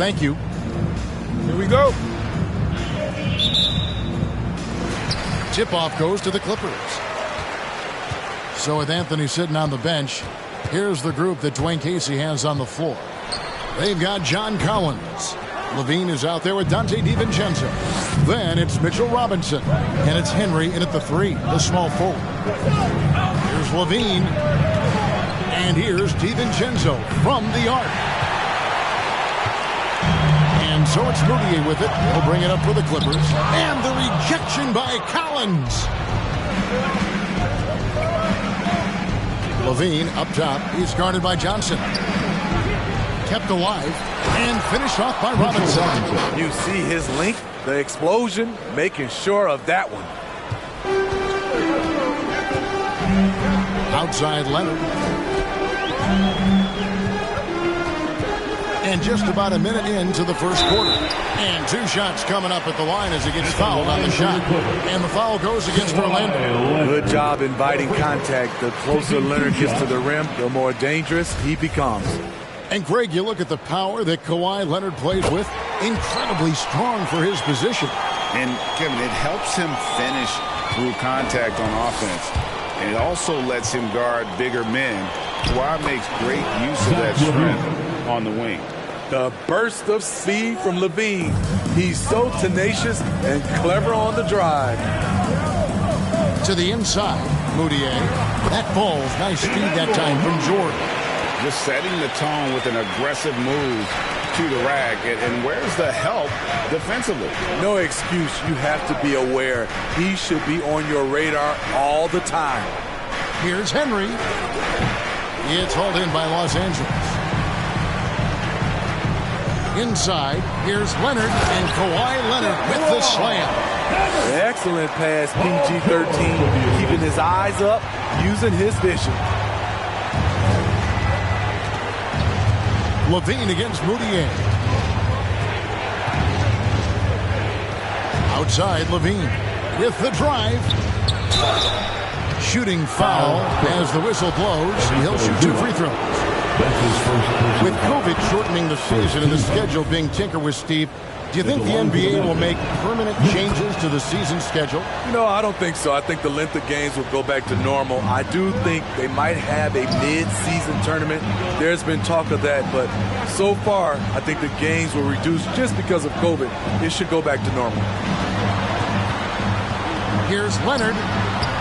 Thank you. Here we go. Tip-off goes to the Clippers. So with Anthony sitting on the bench, here's the group that Dwayne Casey has on the floor. They've got John Collins. Levine is out there with Dante DiVincenzo. Then it's Mitchell Robinson. And it's Henry in at the 3, the small forward. Here's Levine. And here's DiVincenzo from the arc. And so it's Moutier with it. He'll bring it up for the Clippers. And the rejection by Collins. Levine up top. He's guarded by Johnson. Kept alive and finished off by Robinson. You see his length, the explosion, making sure of that one. Outside Leonard. And just about a minute into the first quarter. And 2 shots coming up at the line as he gets fouled on the shot. And the foul goes against Orlando. Good job inviting contact. The closer Leonard gets to the rim, the more dangerous he becomes. And Greg, you look at the power that Kawhi Leonard plays with. Incredibly strong for his position. And Kevin, it helps him finish through contact on offense. And it also lets him guard bigger men. Kawhi makes great use of that strength on the wing. The burst of speed from Levine. He's so tenacious and clever on the drive. To the inside, Moutier. That falls. Nice speed that time from Jordan. Just setting the tone with an aggressive move to the rack. And where's the help defensively? No excuse. You have to be aware. He should be on your radar all the time. Here's Henry. It's hauled in by Los Angeles. Inside, here's Leonard, and Kawhi Leonard with the slam. Excellent pass, PG-13, keeping his eyes up, using his vision. Levine against Moutier. Outside, Levine with the drive. Shooting foul as the whistle blows. He'll shoot 2 free throws. With COVID shortening the season and the schedule being tinkered with, Steve, do you think the NBA will make permanent changes to the season schedule? You know, I don't think so. I think the length of games will go back to normal. I do think they might have a mid-season tournament. There's been talk of that, but so far, I think the games will reduce just because of COVID. It should go back to normal. Here's Leonard.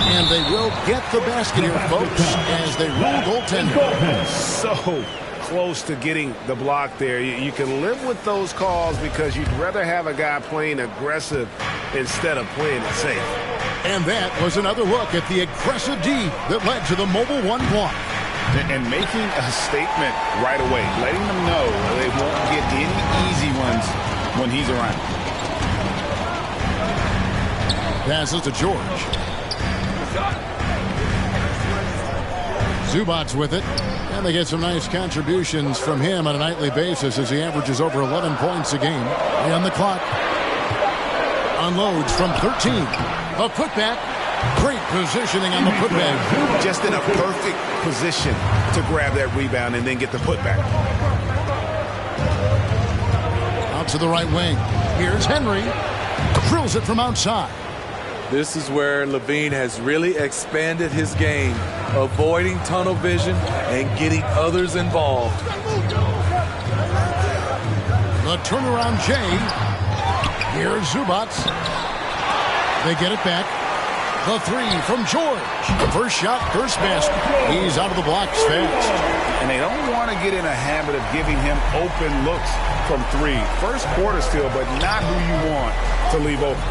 And they will get the basket here, folks, as they rule goaltender. So close to getting the block there. You can live with those calls because you'd rather have a guy playing aggressive instead of playing it safe. And that was another look at the aggressive D that led to the Mobile One block. And making a statement right away, letting them know they won't get any easy ones when he's around. Passes to George. Zubac's with it, and they get some nice contributions from him on a nightly basis as he averages over 11 points a game. On the clock, unloads from 13. A putback, great positioning on the putback. Just in a perfect position to grab that rebound and then get the putback. Out to the right wing. Here's Henry. Drills it from outside. This is where Levine has really expanded his game, avoiding tunnel vision and getting others involved. The turnaround J. Here's Zubac. They get it back. The 3 from George. The first shot, first basket. He's out of the blocks fast. And they don't want to get in a habit of giving him open looks from 3. First quarter still, but not who you want to leave open.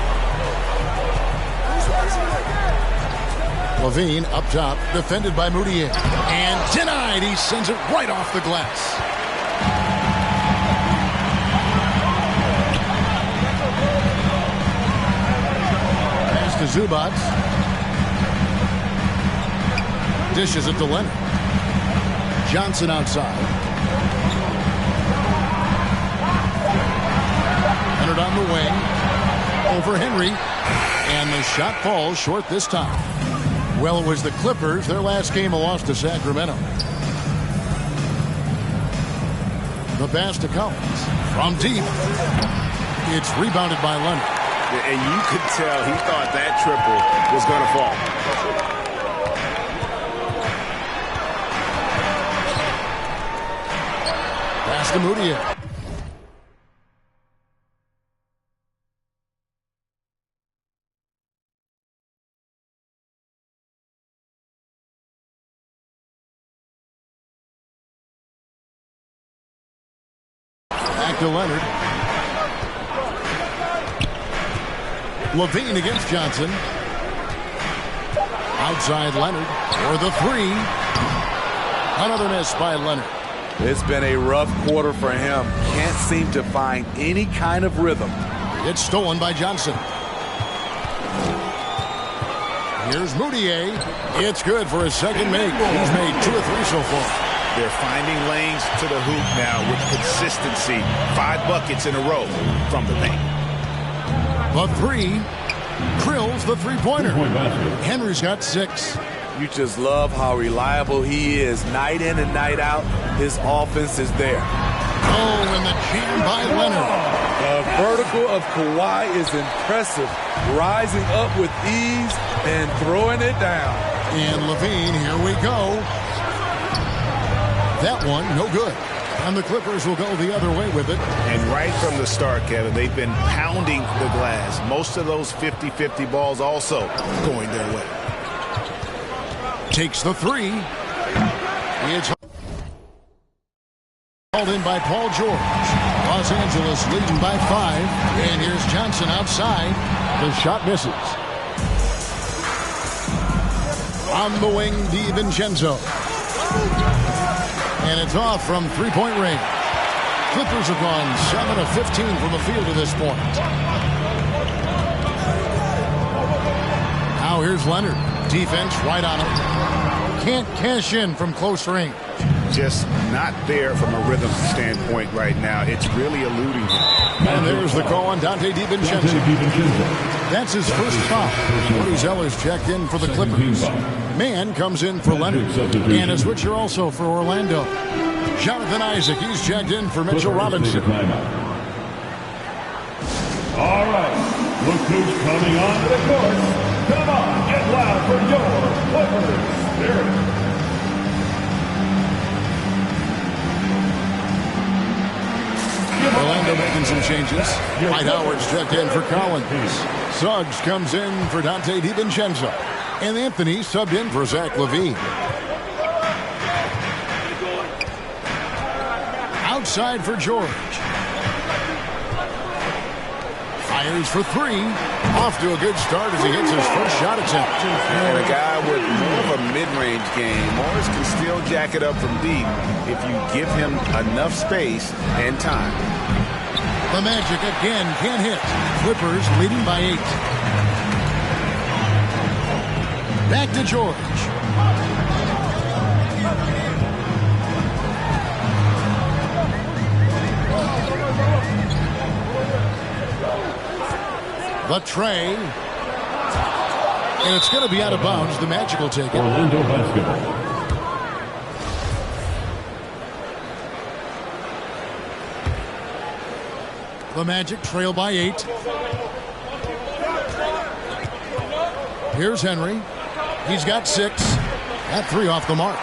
Levine up top, defended by Moutier. And denied. He sends it right off the glass. Pass to Zubac. Dishes it to Leonard. Johnson outside. Leonard on the wing. Over Henry. And the shot falls short this time. Well, it was the Clippers. Their last game, a loss to Sacramento. The pass to Collins. From deep. It's rebounded by Leonard. And you could tell he thought that triple was going to fall. Pass to Moutier. Back to Leonard. LaVine against Johnson. Outside Leonard for the three. Another miss by Leonard. It's been a rough quarter for him. Can't seem to find any kind of rhythm. It's stolen by Johnson. Here's Moutier. It's good for his second make. He's made 2 or 3 so far. They're finding lanes to the hoop now with consistency. 5 buckets in a row from the paint. The three. Drills the three-pointer. Henry's got 6. You just love how reliable he is. Night in and night out, his offense is there. Oh, and the jam by Leonard. The vertical of Kawhi is impressive. Rising up with ease and throwing it down. And LaVine, here we go. That one, no good. And the Clippers will go the other way with it. And right from the start, Kevin, they've been pounding the glass. Most of those 50-50 balls also going their way. Takes the three. It's called in by Paul George. Los Angeles leading by 5. And here's Johnson outside. The shot misses. On the wing, DiVincenzo. And it's off from three-point range. Clippers have gone 7 of 15 from the field to this point. Now here's Leonard. Defense right on him. Can't cash in from close range. Just not there from a rhythm standpoint right now. It's really eluding him. And there's the call on Donte DiVincenzo. That's his first foul. Cody Zeller's checked in for the Clippers. Mann comes in for Leonard. And a switcher also for Orlando. Jonathan Isaac, he's checked in for Mitchell Robinson. All right, look who's coming onto the court. Come on, get loud for your Clippers Spirit. Orlando making some changes. Dwight Howard's checked in for Collins. Suggs comes in for Donte DiVincenzo. And Anthony subbed in for Zach LaVine. Outside for George. Fires for 3. Off to a good start as he hits his first shot attempt. And a guy with more of a mid-range game. Morris can still jack it up from deep if you give him enough space and time. The Magic again can't hit. Clippers leading by 8. Back to George. The tray. And it's going to be out of bounds. The Magic will take it. Orlando basketball. The Magic trail by 8. Here's Henry. He's got 6. That 3 off the mark.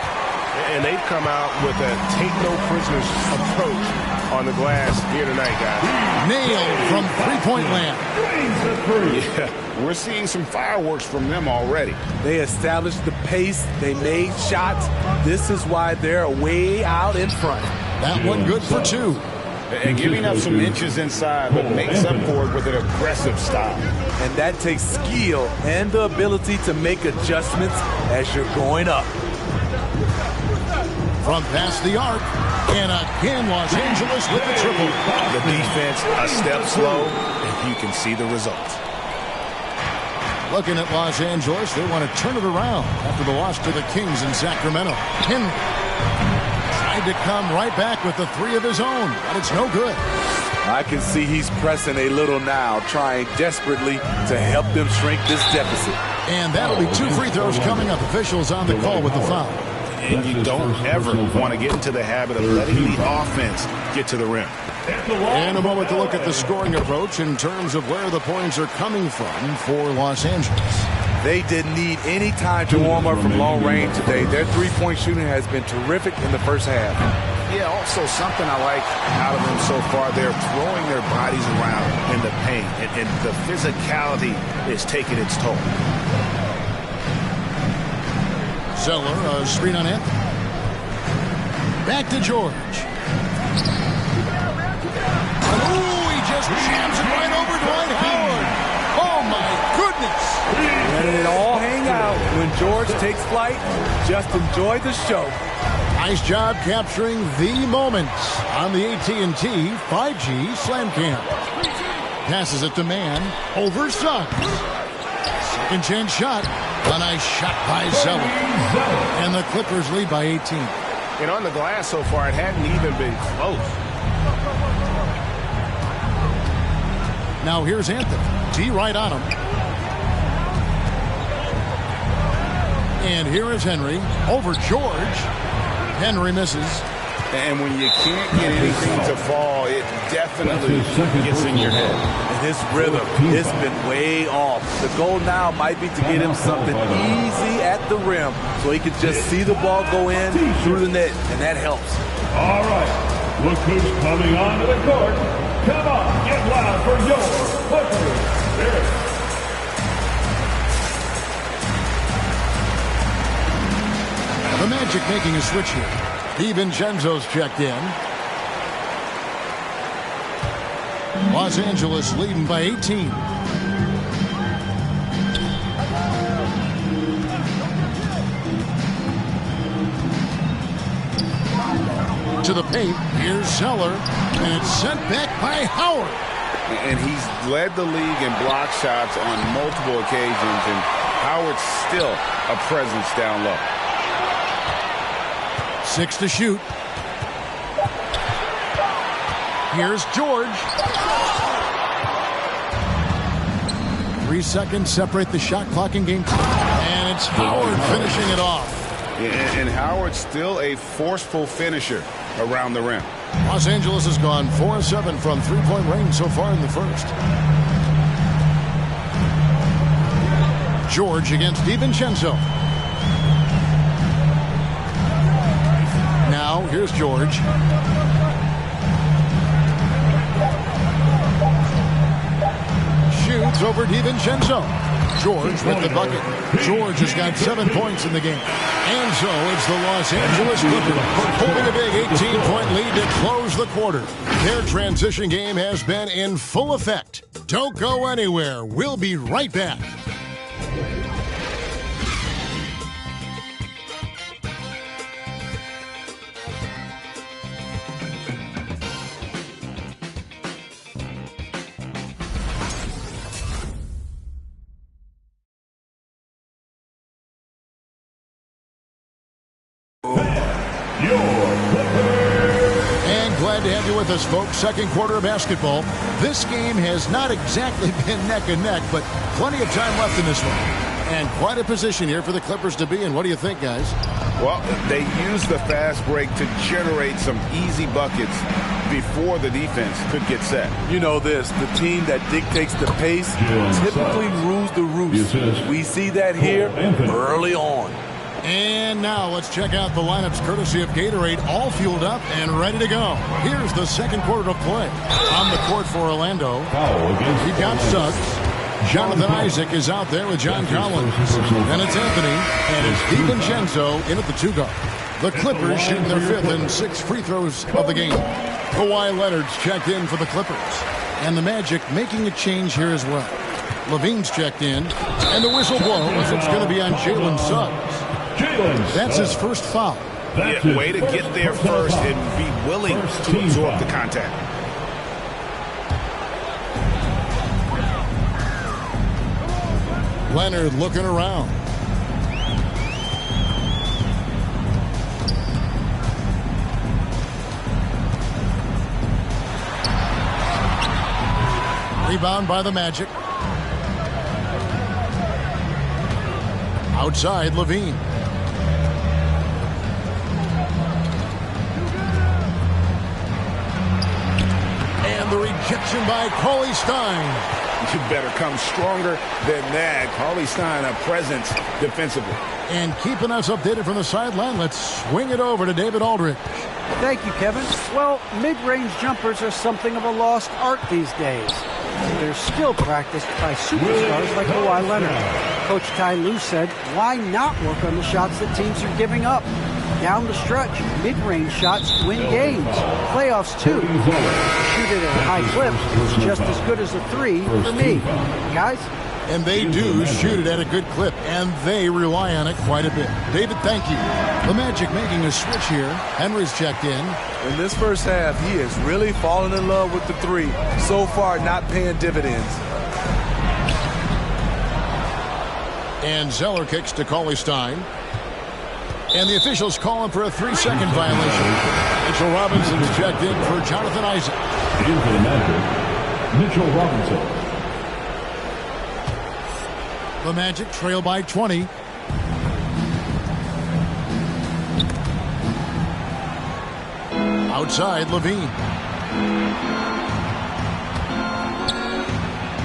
And they've come out with a take-no-prisoners approach on the glass here tonight, guys. Nailed from three-point land. Yeah, we're seeing some fireworks from them already. They established the pace. They made shots. This is why they're way out in front. That one good for 2. And giving up some inches inside, but makes up for it with an aggressive style. And that takes skill and the ability to make adjustments as you're going up. From past the arc, and again Los Angeles with the triple. The defense a step slow, and you can see the results. Looking at Los Angeles, they want to turn it around after the loss to the Kings in Sacramento. Henry tried to come right back with the 3 of his own, but it's no good. I can see he's pressing a little now, trying desperately to help them shrink this deficit. And that'll be 2 free throws coming up. Officials on the call with the foul. And you don't ever want to get into the habit of letting the offense get to the rim. And a moment to look at the scoring approach in terms of where the points are coming from for Los Angeles. They didn't need any time to warm up from long range today. Their three-point shooting has been terrific in the first half. Yeah, also something I like out of them so far, they're throwing their bodies around in the paint, and the physicality is taking its toll. Zeller, a screen on Anthony. Back to George. Ooh, he just jams it right over Dwight Howard. Oh, my goodness. Letting it all hang out. When George takes flight, just enjoy the show. Nice job capturing the moments on the AT&T 5G Slam Cam. Passes it to Man over Suggs. Second chance shot. A nice shot by Zeller. And the Clippers lead by 18. And on the glass so far, it hadn't even been close. Now here's Anthony. D right on him. And here is Henry over George. Henry misses. And when you can't get anything to fall, it definitely gets in your head. And his rhythm has been way off. The goal now might be to get him something easy at the rim so he can just see the ball go in through the net, and that helps. All right, look who's coming onto the court. Come on, get loud for your Clippers. The Magic making a switch here. DiVincenzo's checked in. Los Angeles leading by 18. To the paint. Here's Zeller. And it's sent back by Howard. And he's led the league in block shots on multiple occasions, and Howard's still a presence down low. 6 to shoot. Here's George. 3 seconds separate the shot clock in game 2. And it's Howard finishing it off. And Howard's still a forceful finisher around the rim. Los Angeles has gone 4-7 from three-point range so far in the first. George against DiVincenzo. Now, here's George. Shoots over DiVincenzo. George with the bucket. George has got 7 points in the game. And so it's the Los Angeles Clippers holding a big 18-point lead to close the quarter. Their transition game has been in full effect. Don't go anywhere. We'll be right back. And glad to have you with us, folks. Second quarter of basketball. This game has not exactly been neck and neck, but plenty of time left in this one. And quite a position here for the Clippers to be in. What do you think, guys? Well, they used the fast break to generate some easy buckets before the defense could get set. You know this, the team that dictates the pace typically rules the roost. We see that here early on. And now let's check out the lineups courtesy of Gatorade, all fueled up and ready to go. Here's the second quarter of play. On the court for Orlando, you've got Suggs. Jonathan Isaac is out there with John Collins. And it's Anthony, and it's DiVincenzo in at the 2-guard. The Clippers shooting their 5th and 6th free throws of the game. Kawhi Leonard's checked in for the Clippers. And the Magic making a change here as well. Levine's checked in, and the whistle blows. It's going to be on Jalen Suggs. That's his first foul. Yeah, way to get there first and be willing to absorb the contact. Leonard looking around. Rebound by the Magic. Outside, Levine. the rejection by Cauley Stein. You better come stronger than that. Cauley Stein, a presence defensively. And keeping us updated from the sideline, let's swing it over to David Aldridge. Thank you, Kevin. Well, mid-range jumpers are something of a lost art these days. They're still practiced by superstars like Kawhi Leonard. Coach Ty Lue said, why not work on the shots that teams are giving up? Down the stretch, mid-range shots win games. Playoffs, too. Shoot it at a high clip is just as good as a three for me. Guys? And they do shoot it at a good clip, and they rely on it quite a bit. David, thank you. The Magic making a switch here. Henry's checked in. In this first half, he has really fallen in love with the three. So far, not paying dividends. And Zeller kicks to Cauley Stein. And the officials calling for a 3-second violation. Mitchell Robinson's checked in for Jonathan Isaac. In for the Magic, Mitchell Robinson. The Magic trail by 20. Outside, Levine.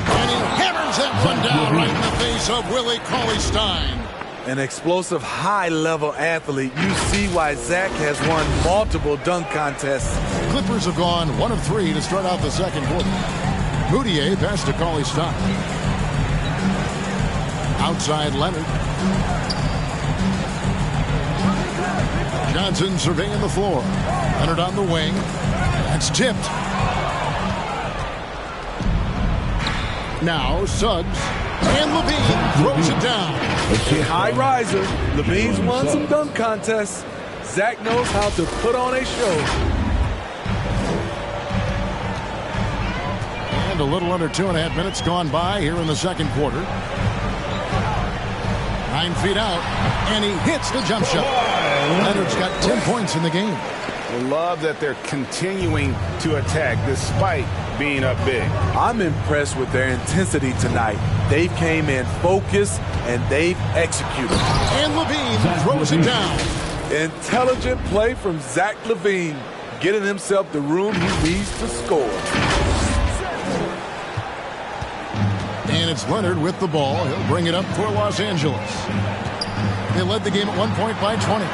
And he hammers that one down right in the face of Willie Cauley Stein. An explosive, high-level athlete. You see why Zach has won multiple dunk contests. Clippers have gone 1 of 3 to start out the second quarter. Moutier pass to Cauley Stein. Outside Leonard. Johnson surveying the floor. Leonard on the wing. That's tipped. Now Suggs. And Levine throws it down. High riser. Levine's won some dunk contests. Zach knows how to put on a show. And a little under 2.5 minutes gone by here in the second quarter. 9 feet out, and he hits the jump shot. Leonard's got 10 points in the game. I love that they're continuing to attack despite being up big. I'm impressed with their intensity tonight. They came in focused, and they've executed. And Levine throws it down. Intelligent play from Zach LaVine, getting himself the room he needs to score. And it's Leonard with the ball. He'll bring it up for Los Angeles. They led the game at 1 point by 20.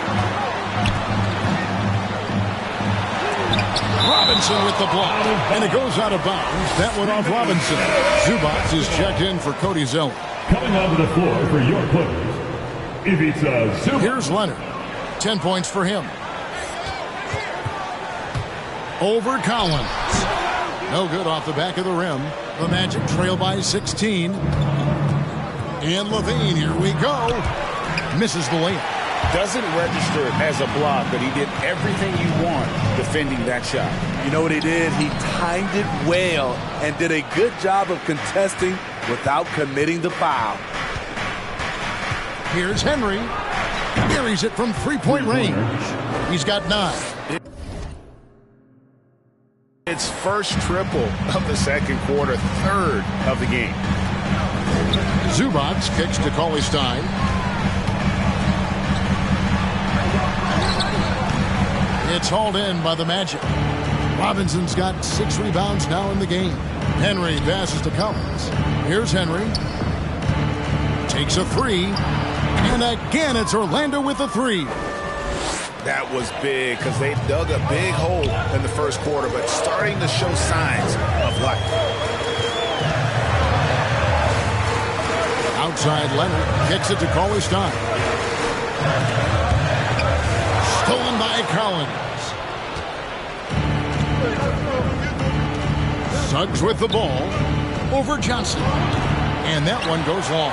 Robinson with the block. And it goes out of bounds. That went off Robinson. Zubac is checked in for Cody Zeller. Coming onto the floor for your Clippers, Ivica Zubac. Here's Leonard. 10 points for him. Over Collins. No good off the back of the rim. The Magic trail by 16. And Levine, here we go. Misses the layup. Doesn't register as a block, but he did everything you want defending that shot. You know what he did? He timed it well and did a good job of contesting without committing the foul. Here's Henry. Buries it from three-point range. He's got 9. It's first triple of the second quarter, third of the game. Zubac kicks to Cauley Stein. It's hauled in by the Magic. Robinson's got 6 rebounds now in the game. Henry passes to Collins. Here's Henry. Takes a 3. And again, it's Orlando with a 3. That was big because they dug a big hole in the first quarter, but starting to show signs of life. Outside Leonard kicks it to Cauley Stein. Stolen by Collins. Suggs with the ball over Johnson. And that one goes long.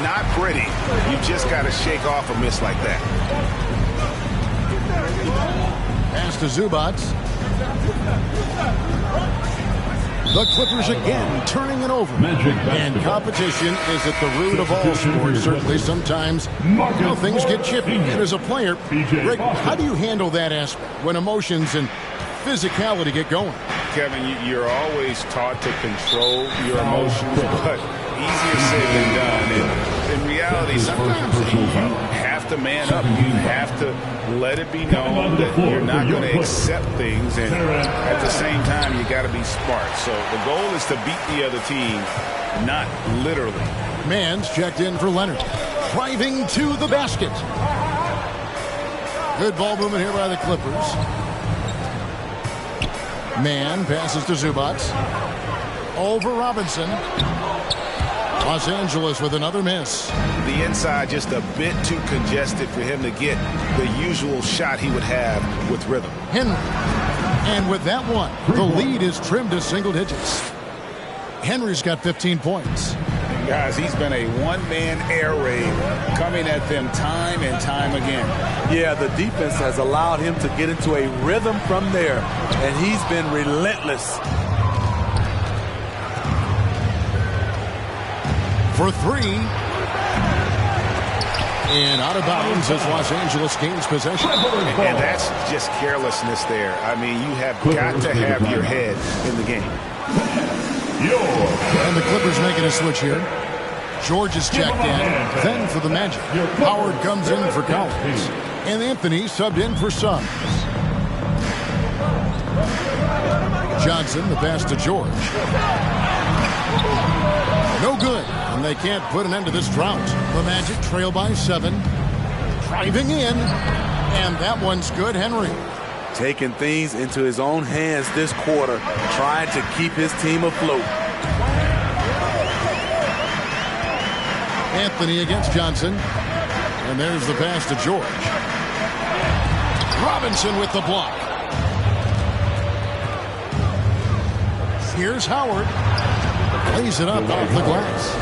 Not pretty. You just got to shake off a miss like that. Pass to Zubac. The Clippers again turning it over. And competition is at the root of all sports. Certainly sometimes things get chippy. And as a player, Rick, how do you handle that aspect when emotions and physicality get going? Kevin, you're always taught to control your emotions, but easier said than done. And in reality, sometimes you have to man up. You have to let it be known that you're not going to accept things, and at the same time, you got to be smart. So the goal is to beat the other team, not literally. Mann's checked in for Leonard. Driving to the basket. Good ball movement here by the Clippers. Mann passes to Zubac. Over Robinson. Los Angeles with another miss. The inside just a bit too congested for him to get the usual shot he would have with rhythm. Henry. And with that one, the lead is trimmed to single digits. Henry's got 15 points. Guys, he's been a one-man air raid coming at them time and time again. Yeah, the defense has allowed him to get into a rhythm from there, and he's been relentless. For three. And out of bounds as Los Angeles gains possession. And that's just carelessness there. I mean, you have got to have your head in the game. And the Clippers making a switch here. George is checked in. Then for the Magic, Howard comes in for Collins. And Anthony subbed in for Suggs. Johnson, the pass to George. No good. And they can't put an end to this drought. The Magic trail by 7. Driving in. And that one's good. Henry. Taking things into his own hands this quarter, trying to keep his team afloat. Anthony against Johnson. And there's the pass to George. Robinson with the block. Here's Howard. Lays it up off the glass.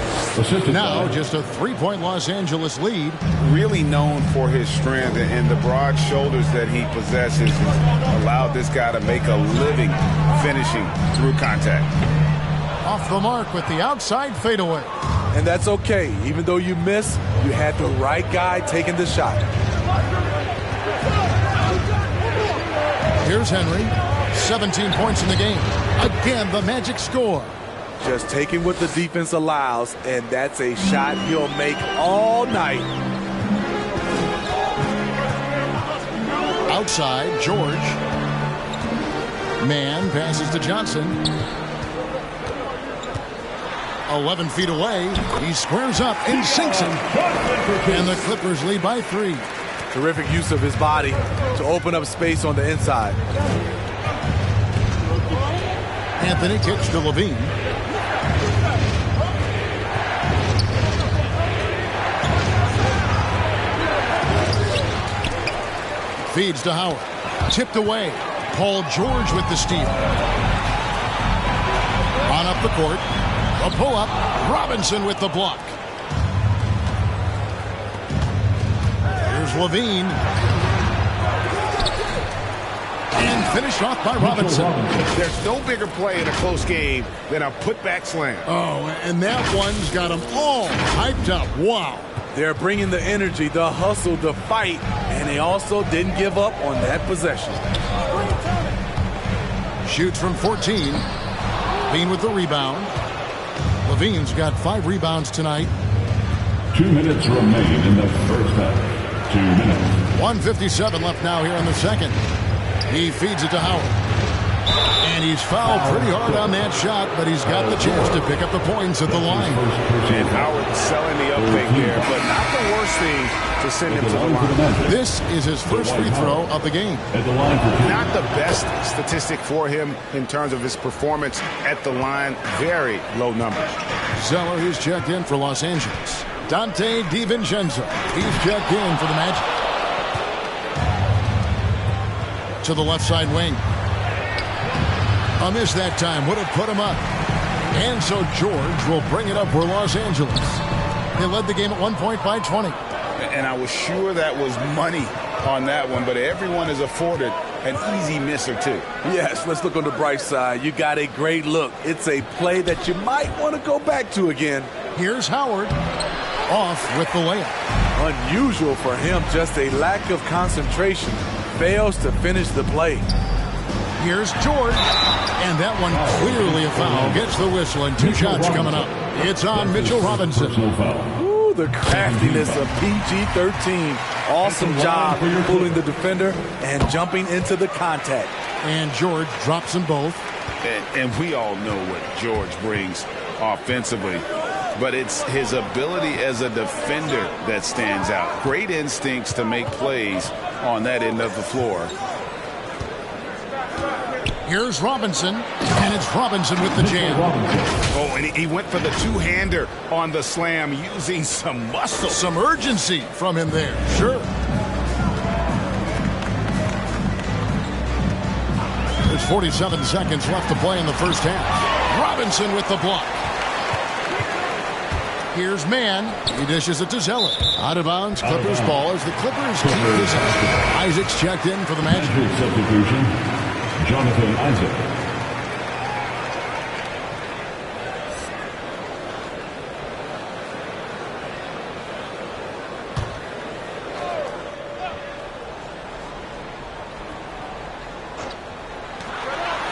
Now just a three-point Los Angeles lead. Really known for his strength and the broad shoulders that he possesses has allowed this guy to make a living finishing through contact. Off the mark with the outside fadeaway. And that's okay. Even though you miss, you had the right guy taking the shot. Here's Henry. 17 points in the game. Again, the Magic score. Just taking what the defense allows, and that's a shot he'll make all night. Outside, George. Mann passes to Johnson. 11 feet away. He squares up and sinks it. And the Clippers lead by 3. Terrific use of his body to open up space on the inside. Anthony kicks to Levine. Feeds to Howard. Tipped away. Paul George with the steal. On up the court. A pull-up. Robinson with the block. Here's Levine. And finished off by Robinson. There's no bigger play in a close game than a putback slam. Oh, and that one's got them all hyped up. Wow. They're bringing the energy, the hustle, the fight, and they also didn't give up on that possession. Shoots from 14. Levine with the rebound. Levine's got 5 rebounds tonight. 2 minutes remain in the first half. 2 minutes. 1:57 left now here in the second. He feeds it to Howard. And he's fouled pretty hard on that shot, but he's got the chance to pick up the points at the line. And Howard selling the uptake there, but not the worst thing to send him to the line. This is his first free throw of the game. Not the best statistic for him in terms of his performance at the line. Very low numbers. Zeller is checked in for Los Angeles. Dante DiVincenzo. He's checked in for the Magic. To the left side wing. A miss that time would have put him up. And so George will bring it up for Los Angeles. They led the game at 1 point by 20. And I was sure that was money on that one, but everyone is afforded an easy miss or two. Yes, let's look on the bright side. You got a great look. It's a play that you might want to go back to again. Here's Howard. Off with the layup. Unusual for him, just a lack of concentration. Fails to finish the play. Here's George. And that one clearly a foul. Gets the whistle and 2 shots coming up. It's on Mitchell Robinson. Ooh, the craftiness of PG-13. Awesome job pulling the defender and jumping into the contact. And George drops them both. And we all know what George brings offensively. But it's his ability as a defender that stands out. Great instincts to make plays on that end of the floor. Here's Robinson, and it's Robinson with the jam. Oh, and he went for the two-hander on the slam using some muscle. Some urgency from him there. Sure. There's 47 seconds left to play in the first half. Robinson with the block. Here's Mann. He dishes it to Zeller. Out of bounds, Clippers ball as the Clippers keep possession. Isaac's checked in for the Magic. Substitution, Jonathan Isaac.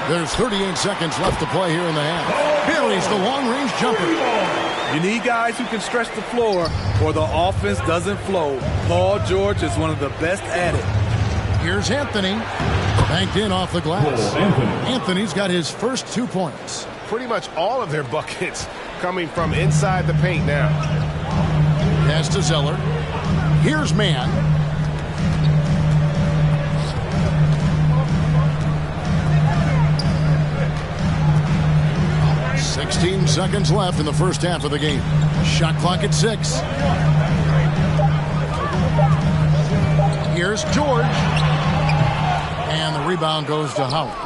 There's 38 seconds left to play here in the half. Buries the long-range jumper. You need guys who can stretch the floor or the offense doesn't flow. Paul George is one of the best at it. Here's Anthony. Banked in off the glass. Anthony's got his first 2 points. Pretty much all of their buckets coming from inside the paint now. Pass to Zeller. Here's Mann. "16 seconds left in the first half of the game. Shot clock at 6. Here's George. And the rebound goes to Howard.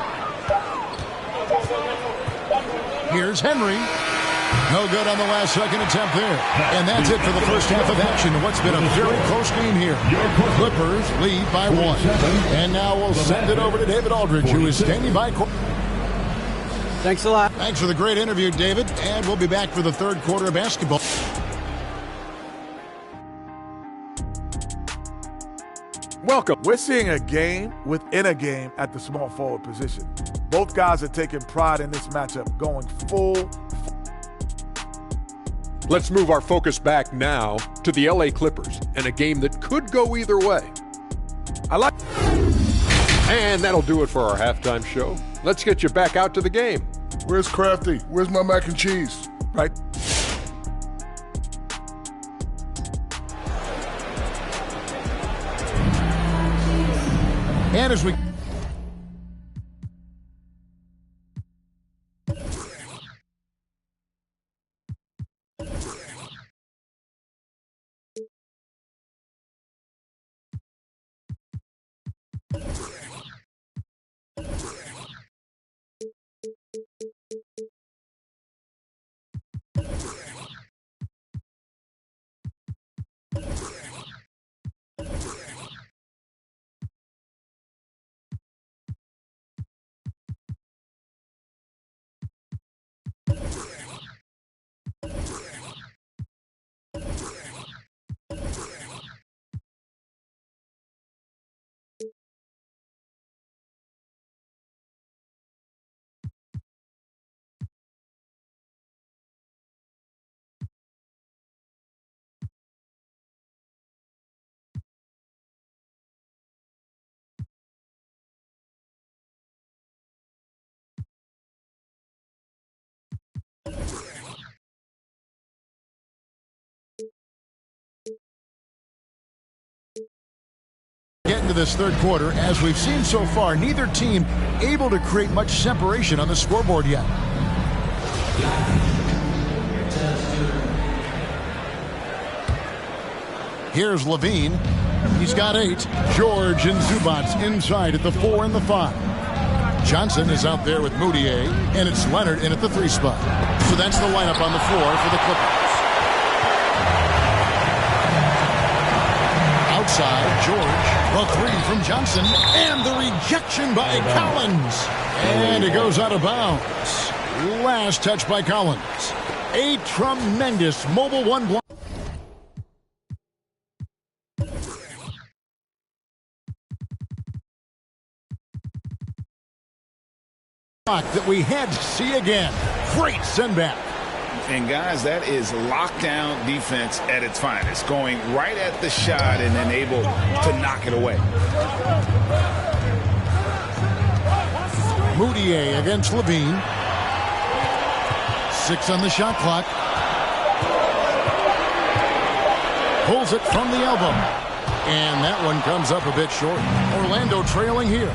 Here's Henry. No good on the last second attempt there. And that's it for the first half of action. What's been a very close game here. Clippers lead by 1. And now we'll send it over to David Aldridge, who is standing by. Thanks a lot. Thanks for the great interview, David. And we'll be back for the third quarter of basketball. Welcome. We're seeing a game within a game at the small forward position. Both guys are taking pride in this matchup, going full. Let's move our focus back now to the LA Clippers and a game that could go either way. And that'll do it for our halftime show. Let's get you back out to the game. Where's Crafty? Where's my mac and cheese? Right. And as we get into this third quarter, as we've seen so far, neither team able to create much separation on the scoreboard yet. Here's Levine. He's got 8. George and Zubats inside at the 4 and the 5. Johnson is out there with Moutier, and it's Leonard in at the 3 spot. So that's the lineup on the floor for the Clippers. outside. George, the three from Johnson, and the rejection by Collins. And it goes out of bounds. Last touch by Collins. A tremendous mobile one block. That we had to see again. Great send back. And guys, that is lockdown defense at its finest. Going right at the shot and then able to knock it away. Moutier against Levine. 6 on the shot clock. Pulls it from the elbow. And that one comes up a bit short. Orlando trailing here.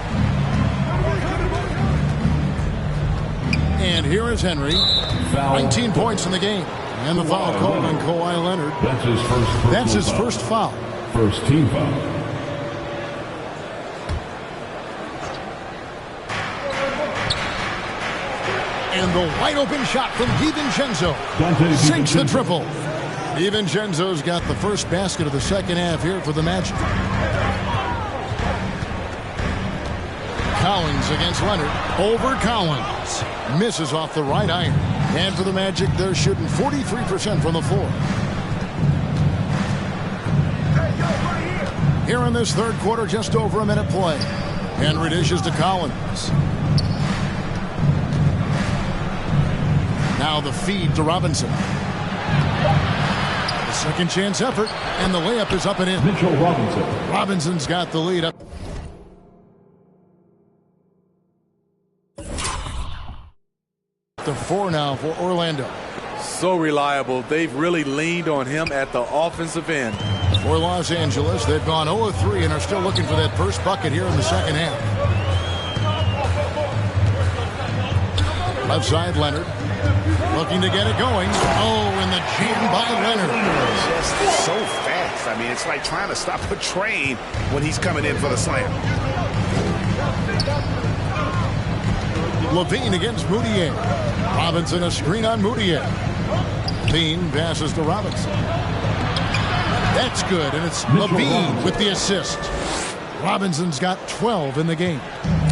And here is Henry. 19 points in the game. And the foul called on Kawhi Leonard. That's his first foul. First team foul. And the wide open shot from DiVincenzo. Sinks the triple. DiVincenzo's got the first basket of the second half here for the Magic. Collins against Leonard. Over Collins. Misses off the right iron. And for the Magic, they're shooting 43% from the floor. Here in this third quarter, just over a minute play. Henry dishes to Collins. Now the feed to Robinson. The second chance effort, and the layup is up and in. Mitchell Robinson. Robinson's got the lead up. To 4 now for Orlando. So reliable. They've really leaned on him at the offensive end. For Los Angeles, they've gone 0-3 and are still looking for that first bucket here in the second half. Left side, Leonard. Looking to get it going. Oh, and the jam by Leonard. Just so fast. I mean, it's like trying to stop a train when he's coming in for the slam. Levine against Moutier. Robinson a screen on Moutier. Levine passes to Robinson. That's good, and it's Levine with the assist. Robinson's got 12 in the game.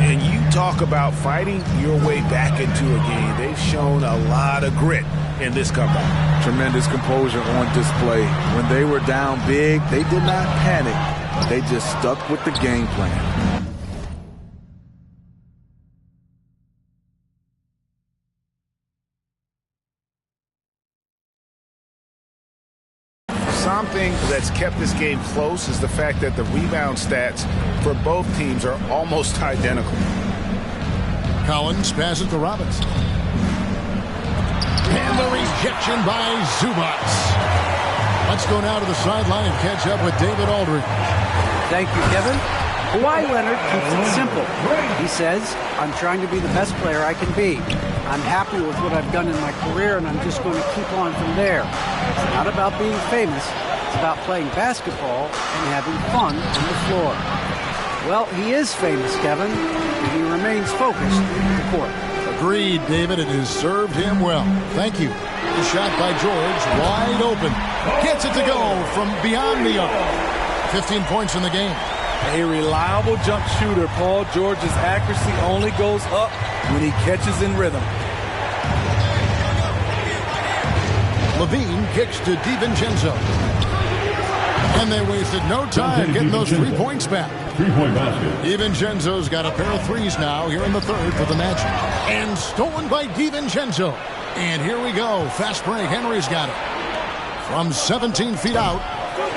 And you talk about fighting your way back into a game. They've shown a lot of grit in this comeback. Tremendous composure on display. When they were down big, they did not panic. They just stuck with the game plan. Something that's kept this game close is the fact that the rebound stats for both teams are almost identical. Collins passes to Robinson. And the rejection by Zubac. Let's go now to the sideline and catch up with David Aldridge. Thank you, Kevin. Kawhi Leonard keeps it simple. He says, I'm trying to be the best player I can be. I'm happy with what I've done in my career, and I'm just going to keep on from there. It's not about being famous. It's about playing basketball and having fun on the floor. Well, he is famous, Kevin, and he remains focused on the court. Agreed, David. It has served him well. Thank you. The shot by George, wide open. Gets it to go from beyond the arc. 15 points in the game. A reliable jump shooter. Paul George's accuracy only goes up when he catches in rhythm. Levine kicks to DiVincenzo. And they wasted no time getting those 3 points back. 3-point basket. DiVincenzo's got a pair of threes now here in the third for the Magic. And stolen by DiVincenzo. And here we go. Fast break. Henry's got it. From 17 feet out,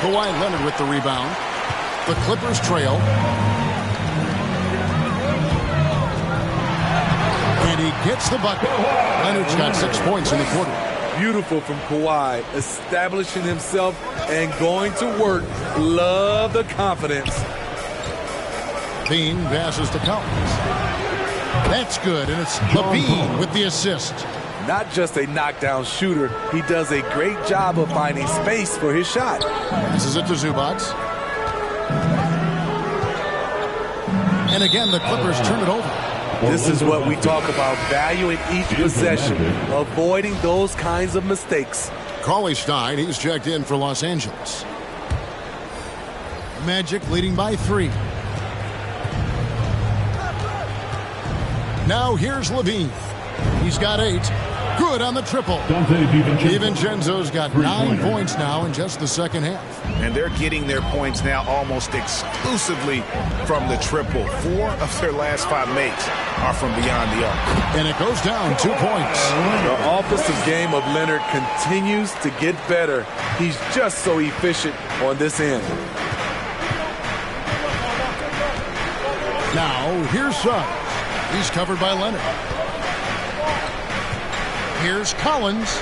Kawhi Leonard with the rebound. The Clippers trail. And he gets the bucket. Leonard's got 6 points in the quarter. Beautiful from Kawhi, establishing himself and going to work. Love the confidence. Levine passes to Collins. That's good, and it's Levine with the assist. Not just a knockdown shooter, he does a great job of finding space for his shot. Passes it to Zubac. And again, the Clippers turn it over. This is what we talk about, valuing each possession, avoiding those kinds of mistakes. Cauley Stein, he's checked in for Los Angeles. Magic leading by 3. Now here's Levine. He's got 8. Good on the triple. DiVincenzo's got 9 points now in just the second half. And they're getting their points now almost exclusively from the triple. 4 of their last 5 makes are from beyond the arc. And it goes down 2 points. The offensive game of Leonard continues to get better. He's just so efficient on this end. Now, here's Suggs. He's covered by Leonard. Here's Collins.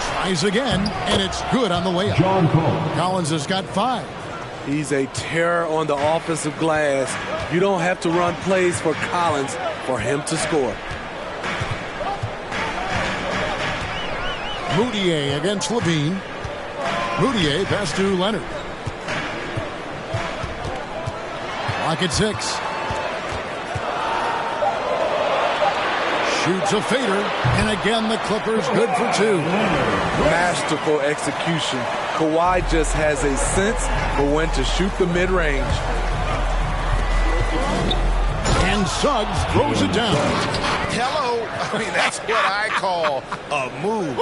Tries again, and it's good on the way up. Collins has got 5. He's a terror on the offensive glass. You don't have to run plays for Collins for him to score. Moutier against Levine. Moutier pass to Leonard. Clock at 6. Shoots a fader, and again the Clippers good for 2. Masterful execution. Kawhi just has a sense for when to shoot the mid-range. And Suggs throws it down. Hello. I mean, that's what I call a move.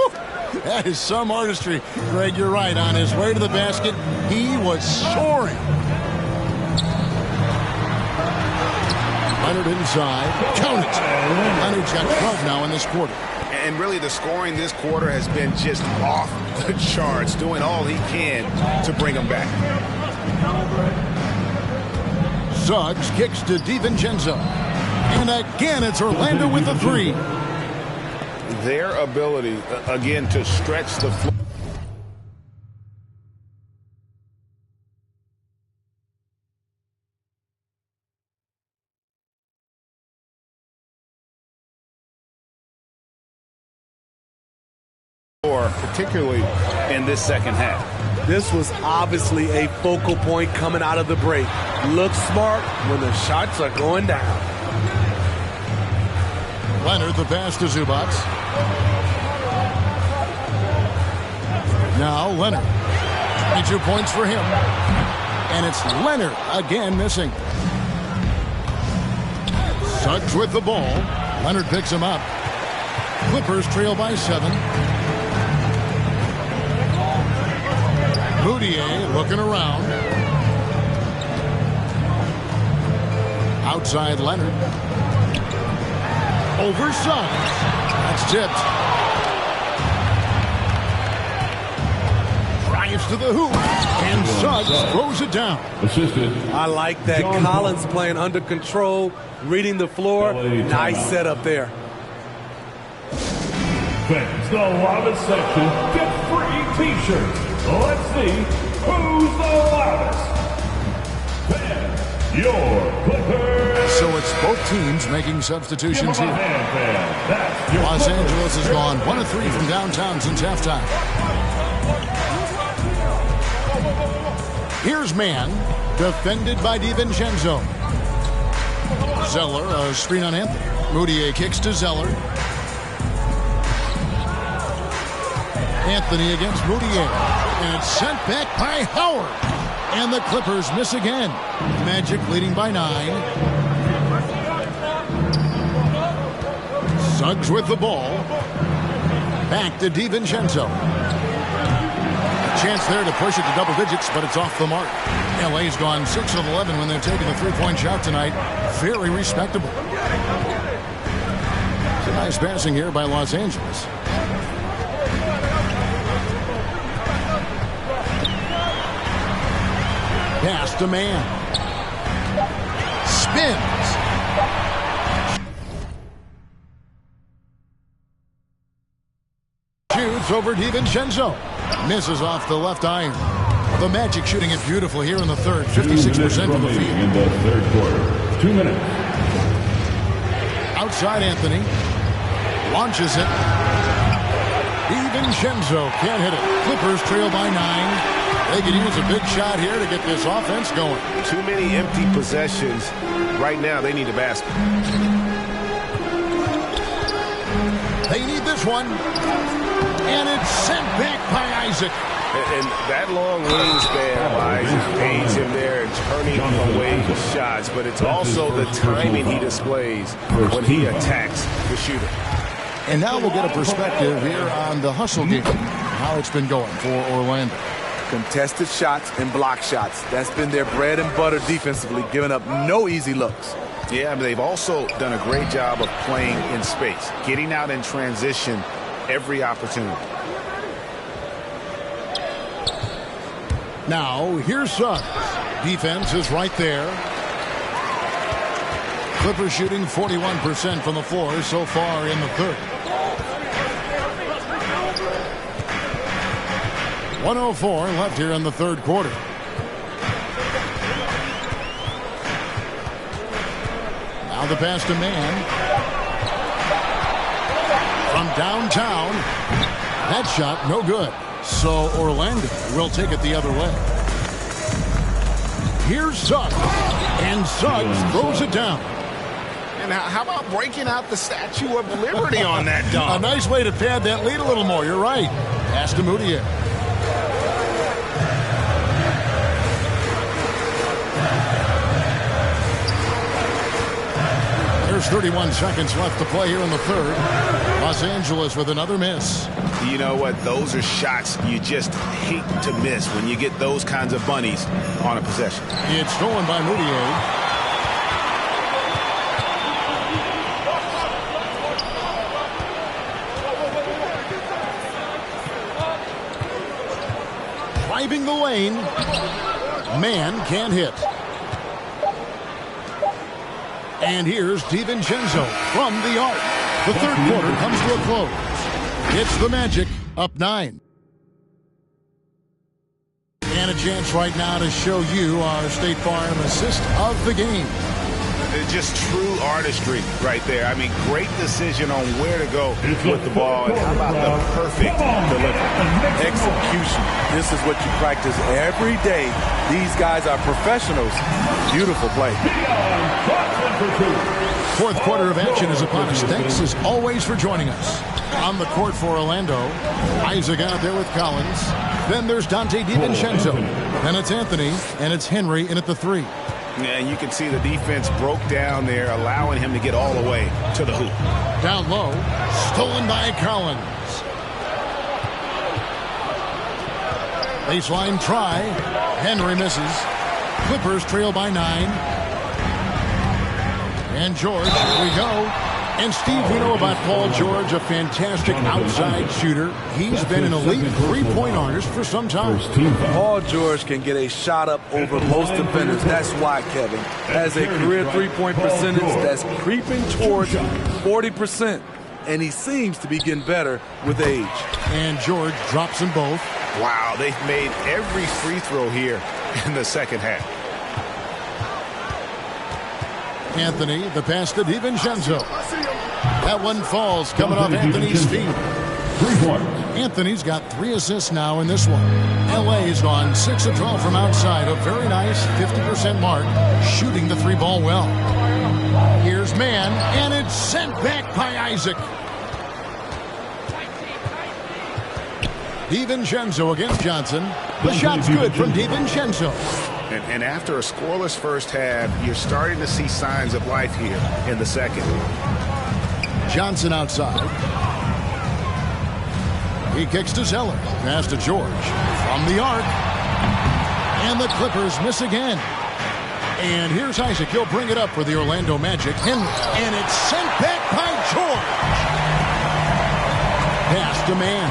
That is some artistry. Greg, you're right. On his way to the basket, he was soaring. Leonard inside. Count it. Leonard's got 12 now in this quarter. And really the scoring this quarter has been just off the charts, doing all he can to bring them back. Suggs kicks to DiVincenzo. And again, it's Orlando with the 3. Their ability, again, to stretch the floor. Particularly in this second half. This was obviously a focal point coming out of the break. Look smart when the shots are going down. Leonard the pass to Zubac. Now Leonard. 22 points for him. And it's Leonard again missing. Suggs with the ball. Leonard picks him up. Clippers trail by 7. Moutier looking around. Outside Leonard. Over Suggs. That's tipped. Drives to the hoop. And Suggs throws it down. I like that. Collins playing under control, reading the floor. Nice setup there. Fans, the loudest section get free T-shirts. Let's see who's the loudest. Fans, your Clippers. So it's both teams making substitutions here. Los Angeles has gone 1 of 3 from downtown since halftime. Here's man, defended by DiVincenzo. Zeller, a screen on Anthony. Moutier kicks to Zeller. Anthony against Moutier. And it's sent back by Howard. And the Clippers miss again. Magic leading by 9. Suggs with the ball. Back to DiVincenzo. Chance there to push it to double digits, but it's off the mark. LA's gone 6 of 11 when they've taken a 3-point shot tonight. Very respectable. It's a nice passing here by Los Angeles. Pass to man. Spins. Shoots over DiVincenzo. Misses off the left iron. The Magic shooting it beautiful here in the third. 56% from the field. In the third quarter. 2 minutes. Outside Anthony. Launches it. DiVincenzo can't hit it. Clippers trail by 9. They can use a big shot here to get this offense going. Too many empty possessions. Right now, they need a basket. They need this one. And it's sent back by Isaac. And that long wingspan of Isaac aids him there in turning away shots, but it's also the timing he displays when he attacks the shooter. And now we'll get a perspective here on the hustle game, how it's been going for Orlando. Contested shots and block shots. That's been their bread and butter defensively, giving up no easy looks. Yeah, but they've also done a great job of playing in space, getting out in transition every opportunity. Now, here's Suggs. Defense is right there. Clippers shooting 41% from the floor so far in the third. 1:04 left here in the third quarter. Now the pass to Man. From downtown. That shot, no good. So Orlando will take it the other way. Here's Suggs. And Suggs throws it down. And how about breaking out the Statue of Liberty on that dunk? A nice way to pad that lead a little more. You're right. Pass to Mudiay. There's 31 seconds left to play here in the third. Los Angeles with another miss. You know what? Those are shots you just hate to miss when you get those kinds of bunnies on a possession. It's stolen by Mudiay. Driving the lane. Man can't hit. And here's DiVincenzo from the arc. The third quarter comes to a close. It's the Magic up 9. And a chance right now to show you our State Farm assist of the game. It's just true artistry right there. I mean, great decision on where to go with the ball. And how about the perfect delivery? Execution. This is what you practice every day. These guys are professionals. Beautiful play. Fourth quarter of action is upon us. Thanks as always for joining us. On the court for Orlando, Isaac out there with Collins. Then there's Donte DiVincenzo. Then it's Anthony, and it's Henry in at the 3. Yeah, and you can see the defense broke down there, allowing him to get all the way to the hoop. Down low, stolen by Collins. Baseline try. Henry misses. Clippers trail by 9. And George, here we go. And Steve, we know about Paul George, a fantastic outside shooter. He's been an elite three-point artist for some time. Paul George can get a shot up over most defenders. That's why Kevin has a career three-point percentage that's creeping towards 40%. And he seems to be getting better with age. And George drops them both. Wow, they've made every free throw here in the second half. Anthony, the pass to DiVincenzo. That one falls, coming off Anthony's feet. Anthony's got 3 assists now in this one. LA's gone 6 of 12 from outside. A very nice 50% mark, shooting the 3-ball well. Here's Man, and it's sent back by Isaac. DiVincenzo against Johnson. The shot's good from DiVincenzo. And after a scoreless first half, you're starting to see signs of life here in the second. Johnson outside. He kicks to Zeller. Pass to George. From the arc. And the Clippers miss again. And here's Isaac. He'll bring it up for the Orlando Magic. Henry. And it's sent back by George. Pass to Man.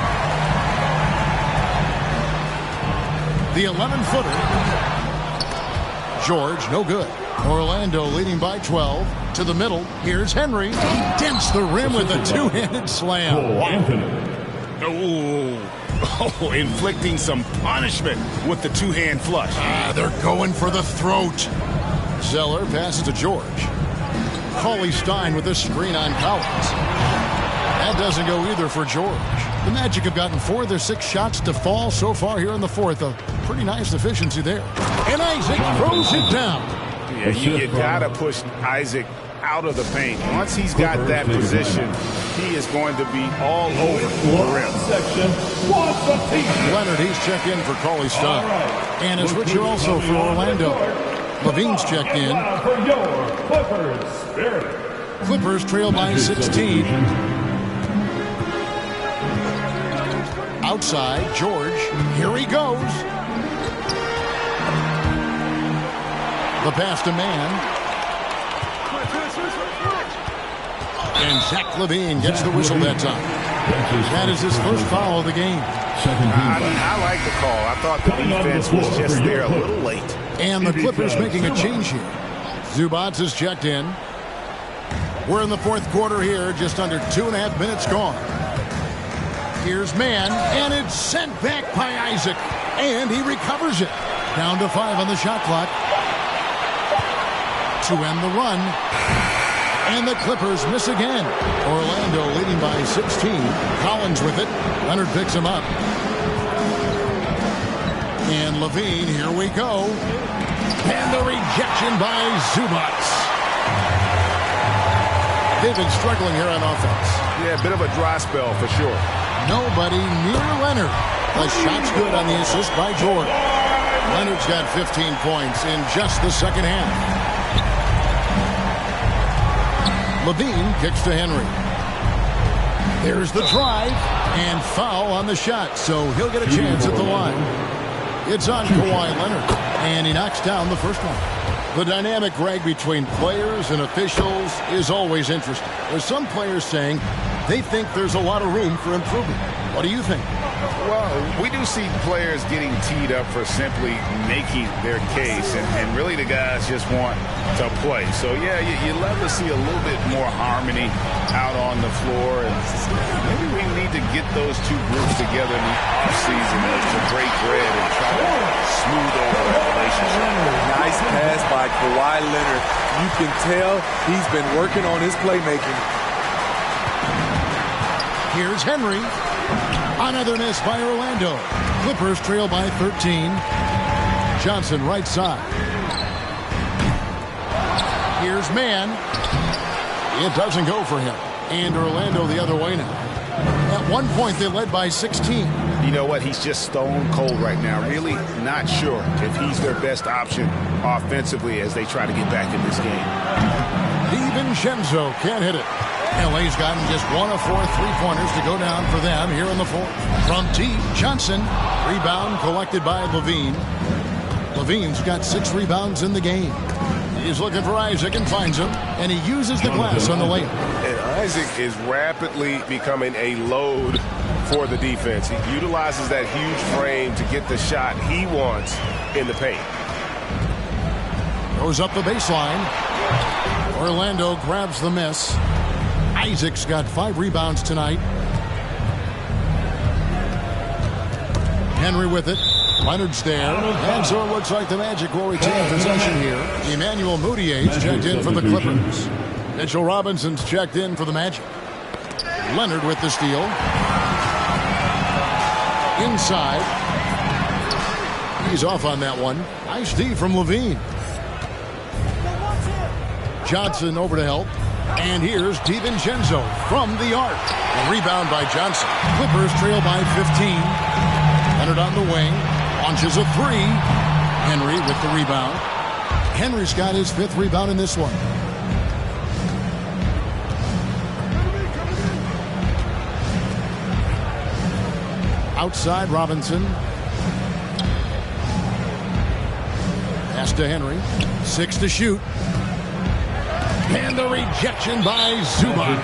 The 11-footer. George, no good. Orlando leading by 12. To the middle. Here's Henry. He dents the rim with a two-handed slam. Wow. Oh, inflicting some punishment with the two-hand flush. They're going for the throat. Zeller passes to George. Cauley Stein with a screen on Collins. That doesn't go either for George. The Magic have gotten 4 of their 6 shots to fall so far here in the fourth. A pretty nice efficiency there. And Isaac throws it down. Yeah, you got to push Isaac out of the paint. Once he's got that position, he is going to be all over the rim. Leonard, he's checked in for Cauley Stein. And a switcher also for Orlando. Levine's checked in. Clippers trail by 16. Outside, George. Here he goes. The pass to man. And Zach Levine gets the whistle that time. That is his first foul of the game. I like the call. I thought the defense was just there a little late. And the Clippers making a change here. Zubac is checked in. We're in the fourth quarter here, just under 2.5 minutes gone. Here's man, and it's sent back by Isaac. And he recovers it. Down to 5 on the shot clock. To end the run. And the Clippers miss again. Orlando leading by 16. Collins with it. Leonard picks him up. And Levine, here we go. And the rejection by Zubac. They've been struggling here on offense. Yeah, a bit of a dry spell for sure. Nobody near Leonard. The shot's good on the assist by George. Leonard's got 15 points in just the second half. Levine kicks to Henry. There's the drive and foul on the shot, so he'll get a chance at the line. It's on Kawhi Leonard, and he knocks down the first one. The dynamic, Greg, between players and officials is always interesting. There's some players saying they think there's a lot of room for improvement. What do you think? Well, we do see players getting teed up for simply making their case, and really the guys just want to play. So, yeah, you love to see a little bit more harmony out on the floor, and maybe we need to get those two groups together in the offseason to break bread and try to smooth over that relationship. Nice pass by Kawhi Leonard. You can tell he's been working on his playmaking. Here's Henry. Another miss by Orlando. Clippers trail by 13. Johnson right side. Here's man. It doesn't go for him. And Orlando the other way now. At one point they led by 16. You know what? He's just stone cold right now. Really not sure if he's their best option offensively as they try to get back in this game. DiVincenzo can't hit it. LA's gotten just 1 of 4 3-pointers to go down for them here in the fourth. From deep, Johnson. Rebound collected by Levine. Levine's got 6 rebounds in the game. He's looking for Isaac and finds him, and he uses the glass on the layup. And Isaac is rapidly becoming a load for the defense. He utilizes that huge frame to get the shot he wants in the paint. Goes up the baseline. Orlando grabs the miss. Isaac's got 5 rebounds tonight. Henry with it. Leonard's there. And so it looks like the Magic will retain possession here. Emmanuel Mudiay's checked in for the Clippers. Mitchell Robinson's checked in for the Magic. Leonard with the steal. Inside. He's off on that one. Nice D from Levine. Johnson over to help. And here's DiVincenzo from the arc. A rebound by Johnson. Clippers trail by 15. Leonard on the wing. Launches a 3. Henry with the rebound. Henry's got his 5th rebound in this one. Outside Robinson. Pass to Henry. 6 to shoot. And the rejection by Zubac.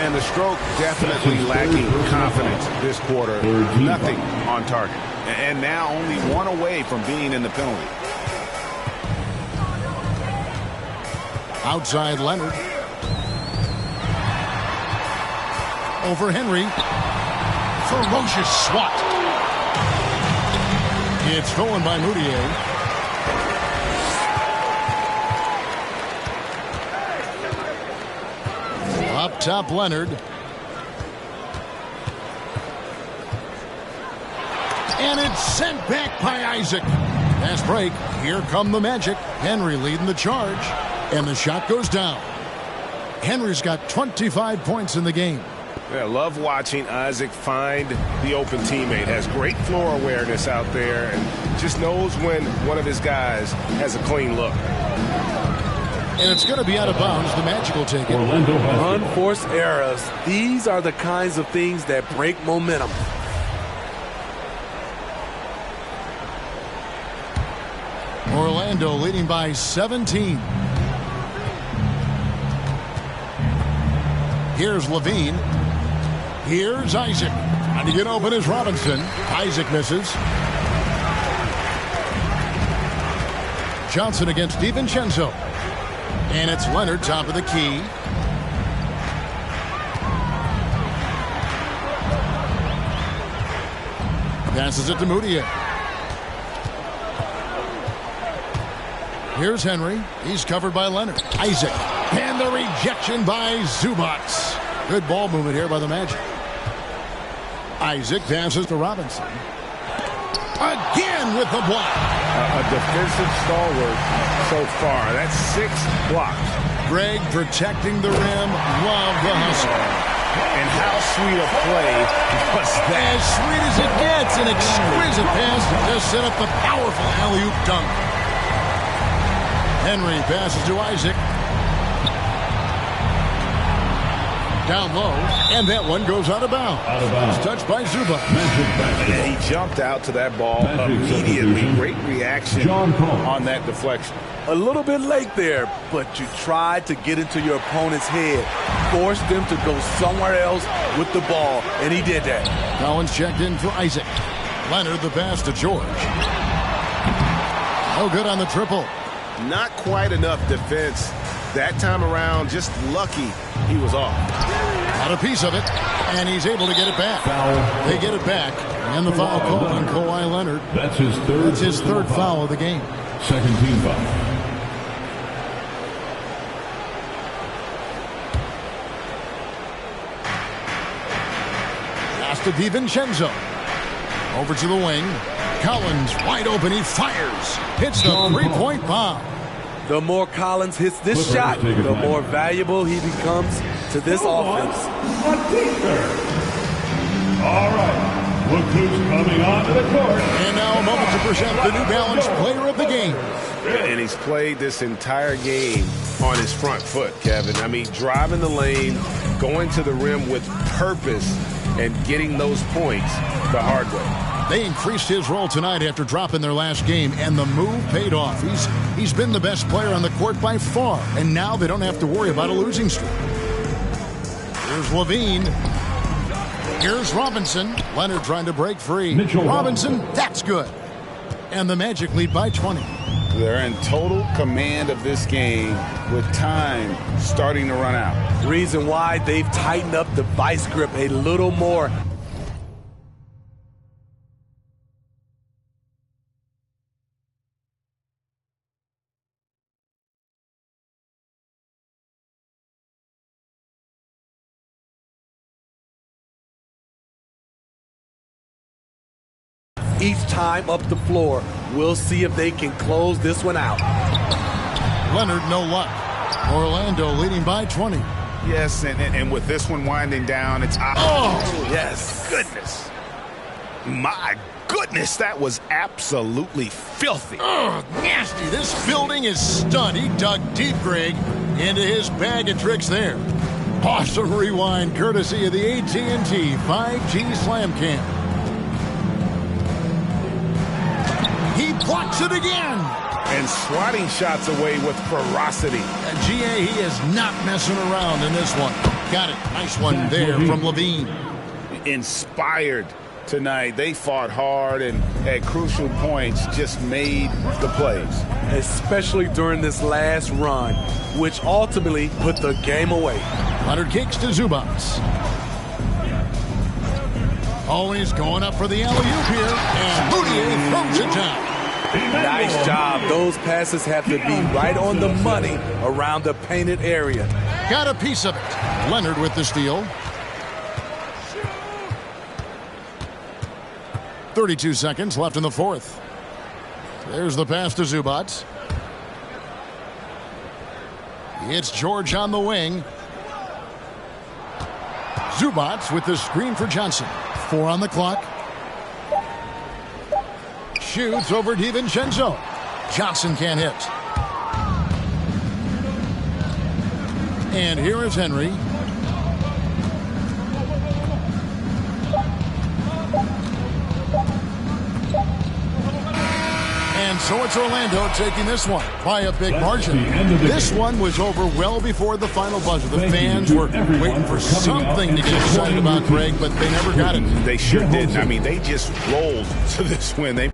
And the stroke definitely lacking confidence this quarter. Nothing on target. And now only 1 away from being in the penalty. Outside Leonard. Over Henry. Ferocious swat. It's stolen by Mudiay. Up top, Leonard. And it's sent back by Isaac. Fast break. Here come the Magic. Henry leading the charge. And the shot goes down. Henry's got 25 points in the game. Yeah, I love watching Isaac find the open teammate. Has great floor awareness out there and just knows when one of his guys has a clean look. And it's going to be out of bounds. The Magic will take it. Unforced errors. These are the kinds of things that break momentum. Orlando leading by 17. Here's Levine. Here's Isaac. Trying to get open is Robinson. Isaac misses. Johnson against DiVincenzo. And it's Leonard, top of the key. Passes it to Mudiay. Here's Henry. He's covered by Leonard. Isaac. And the rejection by Zubac. Good ball movement here by the Magic. Isaac passes to Robinson. Again with the block. A defensive stalwart so far. That's 6 blocks. Greg protecting the rim. Love the hustle. And how sweet a play was that? As sweet as it gets. An exquisite pass to set up the powerful alley-oop dunk. Henry passes to Isaac. Down low, and that one goes out of bounds. It's touched by Zubac. And he jumped out to that ball immediately. Great reaction on that deflection. A little bit late there, but you tried to get into your opponent's head. Forced them to go somewhere else with the ball, and he did that. Collins checked in for Isaac. Leonard the pass to George. No good on the triple. Not quite enough defense. That time around, just lucky he was off. Got a piece of it, and he's able to get it back. They get it back, and the foul call on Kawhi Leonard. That's his third foul of the game. Second team foul. Pass to DiVincenzo. Over to the wing. Collins wide open. He fires. Hits the three-point bomb. The more Collins hits this shot, the more valuable he becomes to this offense. All right, look who's coming onto the court. And now a moment to present the New Balance Player of the Game. And he's played this entire game on his front foot, Kevin. I mean, driving the lane, going to the rim with purpose, and getting those points the hard way. They increased his role tonight after dropping their last game, and the move paid off. He's been the best player on the court by far, and now they don't have to worry about a losing streak. Here's Levine. Here's Robinson. Leonard trying to break free. Robinson, that's good. And the Magic lead by 20. They're in total command of this game with time starting to run out. Reason why they've tightened up the vice grip a little more. Each time up the floor. We'll see if they can close this one out. Leonard, no luck. Orlando leading by 20. Yes, and with this one winding down, it's... Oh, yes. Goodness. My goodness, that was absolutely filthy. Oh, nasty. This building is stunned. He dug deep, Greg, into his bag of tricks there. Awesome rewind courtesy of the AT&T 5G Slam Cam. He blocks it again. And swatting shots away with ferocity. GA, he is not messing around in this one. Got it. Nice one there from Levine. Inspired tonight. They fought hard and at crucial points just made the plays. Especially during this last run, which ultimately put the game away. Leonard kicks to Zubac. Always going up for the alley-oop here. And Mudiay throws it down. Nice job. Those passes have to be right on the money around the painted area. Got a piece of it. Leonard with the steal. 32 seconds left in the fourth. There's the pass to Zubac. It's George on the wing. Zubac with the screen for Johnson. 4 on the clock. Shoots over DiVincenzo. Johnson can't hit. And here is Henry. And so it's Orlando taking this one by a big margin. This one was over well before the final buzzer. The fans were waiting for something to get excited about, Greg, but they never got it. They sure didn't. I mean, they just rolled to this win.